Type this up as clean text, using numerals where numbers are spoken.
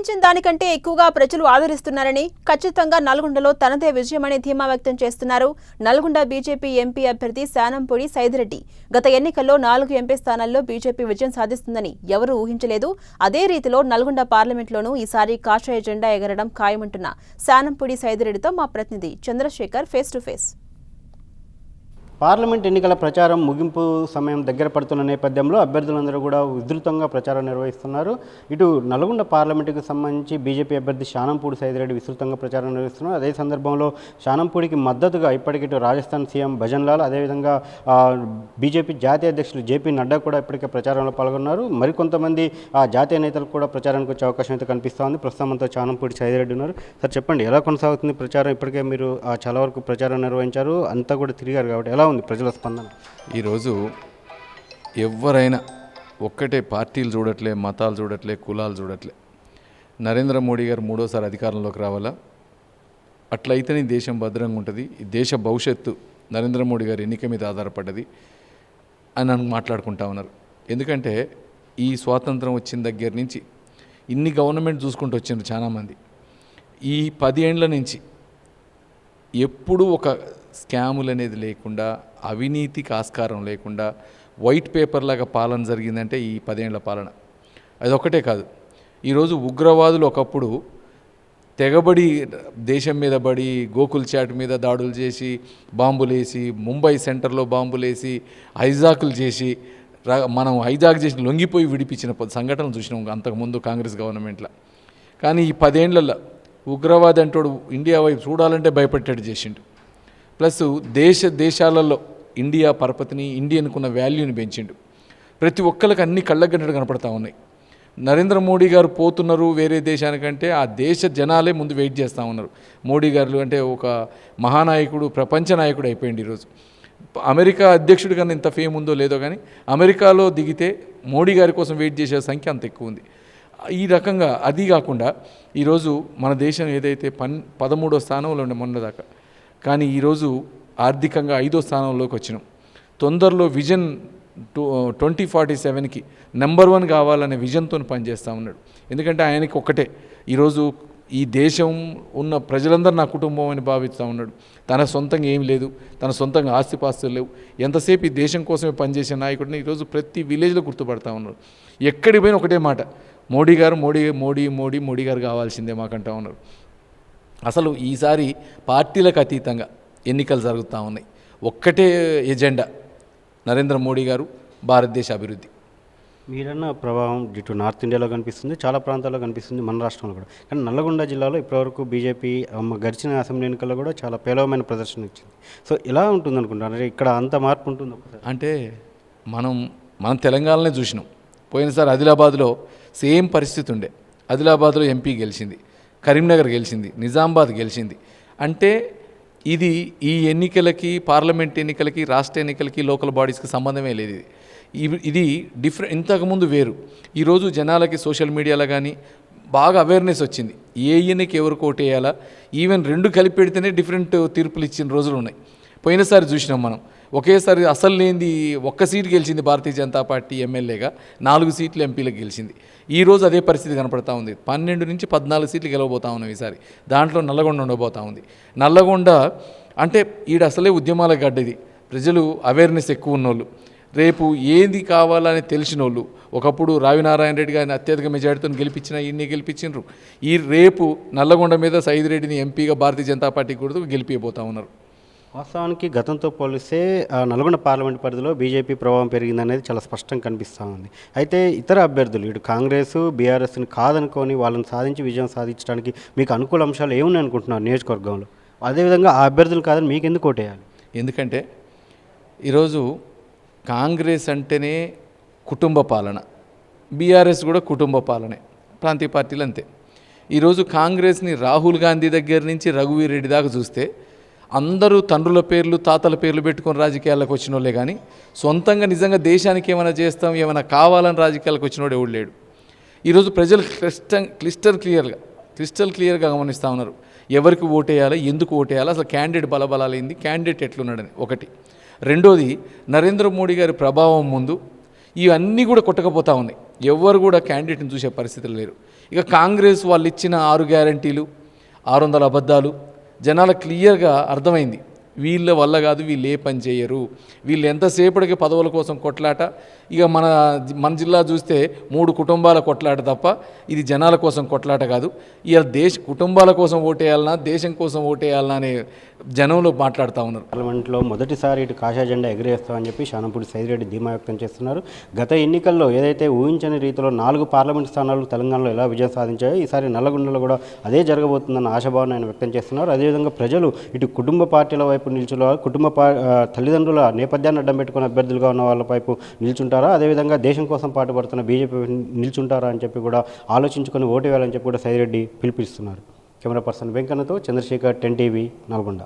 ఊహించిన దానికంటే ఎక్కువగా ప్రజలు ఆదరిస్తున్నారని, ఖచ్చితంగా నల్గొండలో తనదే విజయమని ధీమా వ్యక్తం చేస్తున్నారు నల్గొండ బీజేపీ ఎంపీ అభ్యర్థి శానంపూడి సైదిరెడ్డి. గత ఎన్నికల్లో 4 ఎంపీ స్థానాల్లో బీజేపీ విజయం సాధిస్తుందని ఎవరూ ఊహించలేదు. అదే రీతిలో నల్గొండ పార్లమెంట్లోనూ ఈసారి కాషాయ జెండా ఎగరడం ఖాయమంటున్న శానంపూడి సైదిరెడ్డితో మా ప్రతినిధి Chandrashekar face to face. Parliament ఎన్నికల ప్రచారం ముగింపు సమయం దగ్గర పడుతున్న నేపథ్యంలో అభ్యర్థులందరూ కూడా విస్తృతంగా ప్రచారం నిర్వహిస్తున్నారు. ఇటు నల్గొండ పార్లమెంటుకు సంబంధించి బీజేపీ అభ్యర్థి శానంపూడి సైదిరెడ్డి విస్తృతంగా ప్రచారం నిర్వహిస్తున్నారు. అదే సందర్భంలో శానంపూడికి మద్దతుగా ఇప్పటికి రాజస్థాన్ సీఎం భజన్ లాల్, అదేవిధంగా బీజేపీ జాతీయ అధ్యక్షులు జేపీ నడ్డా కూడా ఇప్పటికే ప్రచారంలో పాల్గొన్నారు. మరికొంతమంది జాతీయ నేతలు కూడా ప్రచారానికి వచ్చే అవకాశం అయితే కనిపిస్తూ ఉంది. ప్రస్తుతం అంతా శానంపూడి సైదిరెడ్డి ఉన్నారు. సార్ చెప్పండి, ఎలా కొనసాగుతుంది ప్రచారం? ఇప్పటికే మీరు చాలా వరకు ప్రచారం నిర్వహించారు, అంతా కూడా తిరిగారు కాబట్టి ఎలా ఉంది ప్రజల స్పందన? ఈరోజు ఎవరైనా ఒక్కటే పార్టీలు చూడట్లే, మతాలు చూడట్లే, కులాలు చూడట్లే. నరేంద్ర మోడీ గారు 3వ అధికారంలోకి రావాలా, అట్లయితేనే దేశం భద్రంగా ఉంటుంది, ఈ దేశ భవిష్యత్తు నరేంద్ర మోడీ గారి ఎన్నిక మీద ఆధారపడ్డది అని మాట్లాడుకుంటా ఉన్నారు. ఎందుకంటే ఈ స్వాతంత్రం వచ్చిన దగ్గర నుంచి ఇన్ని గవర్నమెంట్ చూసుకుంటూ వచ్చిండ్రు చాలామంది. ఈ 10 ఏండ్ల నుంచి ఎప్పుడూ ఒక స్కాములు అనేది లేకుండా, అవినీతికి ఆస్కారం లేకుండా వైట్ పేపర్ లాగా పాలన జరిగిందంటే ఈ 10 ఏండ్ల పాలన. అదొక్కటే కాదు, ఈరోజు ఉగ్రవాదులు ఒకప్పుడు తెగబడి దేశం మీద పడి గోకుల్ చాట్ మీద దాడులు చేసి, బాంబులేసి, ముంబై సెంటర్లో బాంబులేసి, హైజాకులు చేసి, మనం హైజాక్ చేసి లొంగిపోయి విడిపించిన సంఘటనలు చూసినాం అంతకుముందు కాంగ్రెస్ గవర్నమెంట్లో. కానీ ఈ 10 ఏండ్లలో ఉగ్రవాది అంటోడు ఇండియా వైపు చూడాలంటే భయపెట్టేట్టు చేసిండు. ప్లస్ దేశాలలో ఇండియా పరపతిని, ఇండియన్కున్న వాల్యూని పెంచిండు. ప్రతి ఒక్కరికి అన్ని కళ్ళగన్నట్టు కనపడతా ఉన్నాయి. నరేంద్ర మోడీ గారు పోతున్నారు వేరే దేశానికంటే ఆ దేశ జనాలే ముందు వెయిట్ చేస్తూ ఉన్నారు. మోడీ గారు అంటే ఒక మహానాయకుడు, ప్రపంచ నాయకుడు అయిపోయింది ఈరోజు. అమెరికా అధ్యక్షుడి కన్నా ఇంత ఫేమ్ ఉందో లేదో కానీ అమెరికాలో దిగితే మోడీ గారి కోసం వెయిట్ చేసే సంఖ్య అంత ఎక్కువ ఉంది. ఈ రకంగా అది కాకుండా ఈరోజు మన దేశం ఏదైతే 13వ స్థానంలో ఉండే మొన్నదాకా, కానీ ఈరోజు ఆర్థికంగా 5వ స్థానంలోకి వచ్చినాం. తొందరలో విజన్ 2047కి నెంబర్ 1 కావాలనే విజన్తో పనిచేస్తూ ఉన్నాడు. ఎందుకంటే ఆయనకి ఒక్కటే, ఈరోజు ఈ దేశం ఉన్న ప్రజలందరూ నా కుటుంబం అని భావిస్తూ ఉన్నాడు. తన సొంతంగా ఏం లేదు, తన సొంతంగా ఆస్తిపాస్తులు లేవు. ఎంతసేపు ఈ దేశం కోసమే పనిచేసే నాయకుడిని ఈరోజు ప్రతి విలేజ్లో గుర్తుపడతా ఉన్నాడు. ఎక్కడికి పోయినా ఒకటే మాట, మోడీ గారు మోడీ మోడీ మోడీ మోడీ గారు కావాల్సిందే మాకంటా ఉన్నారు. అసలు ఈసారి పార్టీలకు అతీతంగా ఎన్నికలు జరుగుతూ ఉన్నాయి. ఒక్కటే ఎజెండా, నరేంద్ర మోడీ గారు, భారతదేశ అభివృద్ధి. మీరన్న ప్రభావం ఇటు నార్త్ ఇండియాలో కనిపిస్తుంది, చాలా ప్రాంతాల్లో కనిపిస్తుంది, మన రాష్ట్రంలో కూడా. కానీ నల్లగొండ జిల్లాలో ఇప్పటివరకు బీజేపీ గడిచిన అసెంబ్లీ ఎన్నికల్లో కూడా చాలా పేలవమైన ప్రదర్శన ఇచ్చింది. సో ఎలా ఉంటుంది అనుకుంటున్నారు? ఇక్కడ అంత మార్పు ఉంటుంది అంటే మనం తెలంగాణలోనే చూసినాం. పోయినసారి ఆదిలాబాద్లో సేమ్ పరిస్థితి ఉండే. ఆదిలాబాద్లో ఎంపీ గెలిచింది, కరీంనగర్ గెలిచింది, నిజామాబాద్ గెలిచింది. అంటే ఇది ఈ ఎన్నికలకి, పార్లమెంట్ ఎన్నికలకి, రాష్ట్ర ఎన్నికలకి, లోకల్ బాడీస్కి సంబంధమే లేదు. ఇది డిఫరెంట్. ఇంతకుముందు వేరు. ఈరోజు జనాలకి సోషల్ మీడియాలో కానీ బాగా అవేర్నెస్ వచ్చింది. ఏ ఎన్నిక ఎవరికి ఓటేయాలా, ఈవెన్ 2 కలిపి పెడితేనే డిఫరెంట్ తీర్పులు ఇచ్చిన రోజులు ఉన్నాయి. పోయినసారి చూసినాం మనం, ఒకేసారి అసలు లేనిది 1 సీటు గెలిచింది భారతీయ జనతా పార్టీ ఎమ్మెల్యేగా, 4 సీట్లు ఎంపీలకు గెలిచింది. ఈరోజు అదే పరిస్థితి కనపడతా ఉంది. 12 నుంచి 14 సీట్లు గెలవబోతా ఉన్నాం ఈసారి. దాంట్లో నల్లగొండ ఉండబోతా ఉంది. నల్లగొండ అంటే ఈడ అసలే ఉద్యమాల గడ్డది. ప్రజలు అవేర్నెస్ ఎక్కువ ఉన్నోళ్ళు, రేపు ఏది కావాలని తెలిసిన వాళ్ళు. ఒకప్పుడు రావినారాయణ రెడ్డి గారిని అత్యధిక మెజార్టీతో గెలిపించిన ఈయన్ని గెలిపించారు. ఈ రేపు నల్లగొండ మీద సైదిరెడ్డిని ఎంపీగా భారతీయ జనతా పార్టీ కూడా గెలిపిపోతూ ఉన్నారు. వాస్తవానికి గతంతో పోలిస్తే నల్గొండ పార్లమెంట్ పరిధిలో బీజేపీ ప్రభావం పెరిగిందనేది చాలా స్పష్టంగా కనిపిస్తూ ఉంది. అయితే ఇతర అభ్యర్థులు ఇటు కాంగ్రెస్, బీఆర్ఎస్ని కాదనుకొని వాళ్ళని సాధించి విజయం సాధించడానికి మీకు అనుకూల అంశాలు ఏమున్నాయి అనుకుంటున్నారు నియోజకవర్గంలో? అదేవిధంగా ఆ అభ్యర్థులు కాదని మీకు ఎందుకు ఓటేయాలి? ఎందుకంటే ఈరోజు కాంగ్రెస్ అంటేనే కుటుంబ పాలన, బీఆర్ఎస్ కూడా కుటుంబ పాలనే, ప్రాంతీయ పార్టీలు అంతే. ఈరోజు కాంగ్రెస్ని రాహుల్ గాంధీ దగ్గర నుంచి రఘువీర్ రెడ్డి దాకా చూస్తే అందరూ తండ్రుల పేర్లు, తాతల పేర్లు పెట్టుకొని రాజకీయాలకు వచ్చిన వాళ్ళే. కానీ సొంతంగా నిజంగా దేశానికి ఏమైనా చేస్తాం, ఏమైనా కావాలని రాజకీయాలకు వచ్చినోడు ఎవడు లేడు. ఈరోజు ప్రజలు క్రిస్టల్ క్లియర్గా గమనిస్తూ ఉన్నారు ఎవరికి ఓటేయాలి, ఎందుకు ఓటేయాలి, అసలు క్యాండిడేట్ బలబలాలు ఏంది, క్యాండిడేట్ ఎట్లున్నాడని. ఒకటి. రెండోది, నరేంద్ర మోడీ గారి ప్రభావం ముందు ఇవన్నీ కూడా కొట్టకపోతూ ఉన్నాయి. ఎవరు కూడా క్యాండిడేట్ని చూసే పరిస్థితులు లేరు. ఇక కాంగ్రెస్ వాళ్ళు ఇచ్చిన 6 గ్యారంటీలు 600 అబద్ధాలు జనాలకు క్లియర్గా అర్థమైంది. వీళ్ళ వల్ల కాదు, వీళ్ళు ఏ పని చేయరు, వీళ్ళు ఎంతసేపటికి పదవుల కోసం కొట్లాట. ఇక మన జిల్లా చూస్తే 3 కుటుంబాల కొట్లాట తప్ప ఇది జనాల కోసం కొట్లాట కాదు. ఇక కుటుంబాల కోసం ఓటేయాలన్నా దేశం కోసం ఓటేయాలన్నా అనే జనంలో మాట్లాడుతూ ఉన్నారు. పార్లమెంట్లో మొదటిసారి ఇటు కాషాయ జెండా ఎగరేస్తామని చెప్పి శానంపూడి సైదిరెడ్డి ధీమా వ్యక్తం చేస్తున్నారు. గత ఎన్నికల్లో ఏదైతే ఊహించని రీతిలో 4 పార్లమెంట్ స్థానాలు తెలంగాణలో ఎలా విజయం సాధించాయో ఈసారి నల్లగొండలో కూడా అదే జరగబోతుందన్న ఆశాభావాన్ని ఆయన వ్యక్తం చేస్తున్నారు. అదేవిధంగా ప్రజలు ఇటు కుటుంబ పార్టీల వైపు నిల్చున్నారు, తల్లిదండ్రుల నేపథ్యాన్ని అడ్డం పెట్టుకున్న అభ్యర్థులుగా ఉన్న వాళ్ళ వైపు నిల్చుంటారా, అదేవిధంగా దేశం కోసం పాటుపడుతున్న బీజేపీ నిల్చుంటారా అని చెప్పి కూడా ఆలోచించుకొని ఓటు వేయాలని చెప్పి కూడా సైదిరెడ్డి పిలుపునిస్తున్నారు. కెమెరా పర్సన్ వెంకన్నతో చంద్రశేఖర్, 10 టీవీ, నల్గొండ.